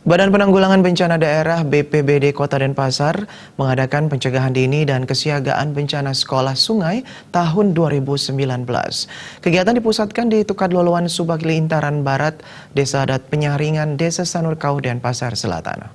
Badan Penanggulangan Bencana Daerah BPBD Kota Denpasar mengadakan pencegahan dini dan kesiagaan bencana sekolah sungai tahun 2019. Kegiatan dipusatkan di Tukadloloan Subagli Intaran Barat, Desa Adat Penyaringan, Desa Sanurkau, Denpasar Selatan.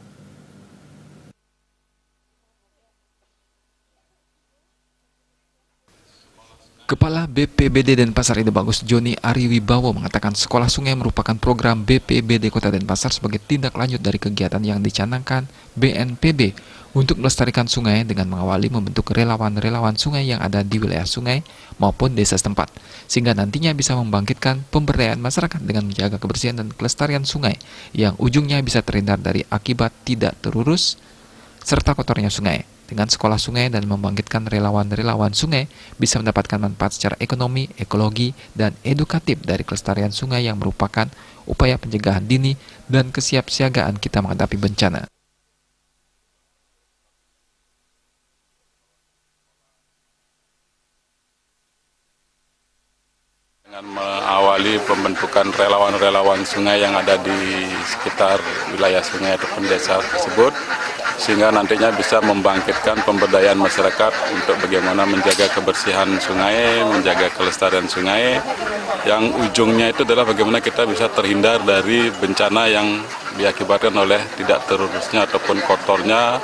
Kepala BPBD Denpasar Ide Bagus Joni Ariwibowo mengatakan sekolah sungai merupakan program BPBD Kota Denpasar sebagai tindak lanjut dari kegiatan yang dicanangkan BNPB untuk melestarikan sungai dengan mengawali membentuk relawan-relawan sungai yang ada di wilayah sungai maupun desa setempat, sehingga nantinya bisa membangkitkan pemberdayaan masyarakat dengan menjaga kebersihan dan kelestarian sungai yang ujungnya bisa terhindar dari akibat tidak terurus serta kotornya sungai. Dengan sekolah sungai dan membangkitkan relawan-relawan sungai bisa mendapatkan manfaat secara ekonomi, ekologi, dan edukatif dari kelestarian sungai yang merupakan upaya pencegahan dini dan kesiapsiagaan kita menghadapi bencana. Dengan mengawali pembentukan relawan-relawan sungai yang ada di sekitar wilayah sungai ataupun desa tersebut, sehingga nantinya bisa membangkitkan pemberdayaan masyarakat untuk bagaimana menjaga kebersihan sungai, menjaga kelestarian sungai, yang ujungnya itu adalah bagaimana kita bisa terhindar dari bencana yang diakibatkan oleh tidak terurusnya ataupun kotornya,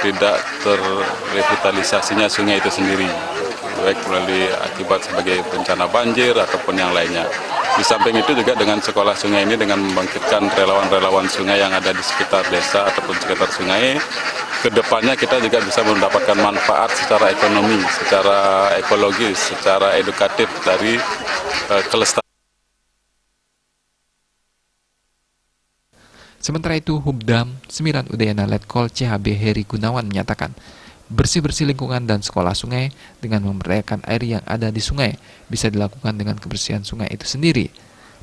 tidak terrevitalisasinya sungai itu sendiri, baik melalui akibat sebagai bencana banjir ataupun yang lainnya. Di samping itu juga dengan sekolah sungai ini, dengan membangkitkan relawan-relawan sungai yang ada di sekitar desa ataupun sekitar sungai, kedepannya kita juga bisa mendapatkan manfaat secara ekonomi, secara ekologis, secara edukatif dari kelestarian. Sementara itu, Hubdam 9 Udayana Letkol CHB Heri Gunawan menyatakan, bersih-bersih lingkungan dan sekolah sungai dengan memberdayakan air yang ada di sungai bisa dilakukan dengan kebersihan sungai itu sendiri.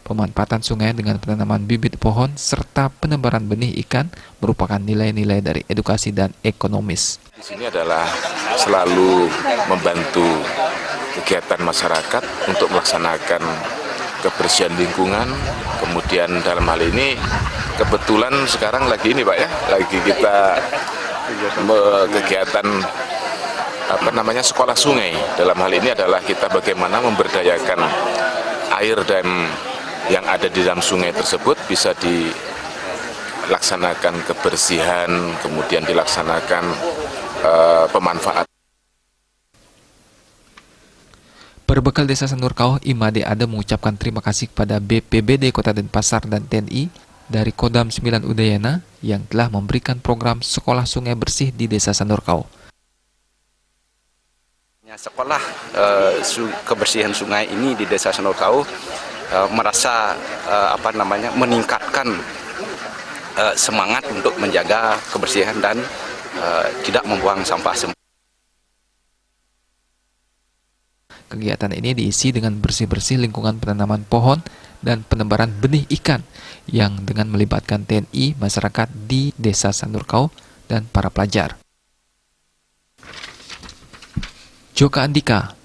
Pemanfaatan sungai dengan penanaman bibit pohon serta penebaran benih ikan merupakan nilai-nilai dari edukasi dan ekonomis. Di sini adalah selalu membantu kegiatan masyarakat untuk melaksanakan kebersihan lingkungan. Kemudian dalam hal ini kebetulan sekarang lagi ini Pak ya, lagi kita kegiatan sekolah sungai. Dalam hal ini adalah kita bagaimana memberdayakan air dan yang ada di dalam sungai tersebut bisa dilaksanakan kebersihan, kemudian dilaksanakan pemanfaatan. Berbekal Desa Sanurkau, Imade Ada mengucapkan terima kasih kepada BPBD Kota Denpasar dan TNI dari Kodam 9 Udayana yang telah memberikan program sekolah sungai bersih di Desa Sanurkau. Sekolah kebersihan sungai ini di Desa Sanurkau merasa meningkatkan semangat untuk menjaga kebersihan dan tidak membuang sampah sembarangan. Kegiatan ini diisi dengan bersih-bersih lingkungan penanaman pohon dan penebaran benih ikan yang dengan melibatkan TNI, masyarakat di Desa Sanurkau, dan para pelajar. Joka Andika,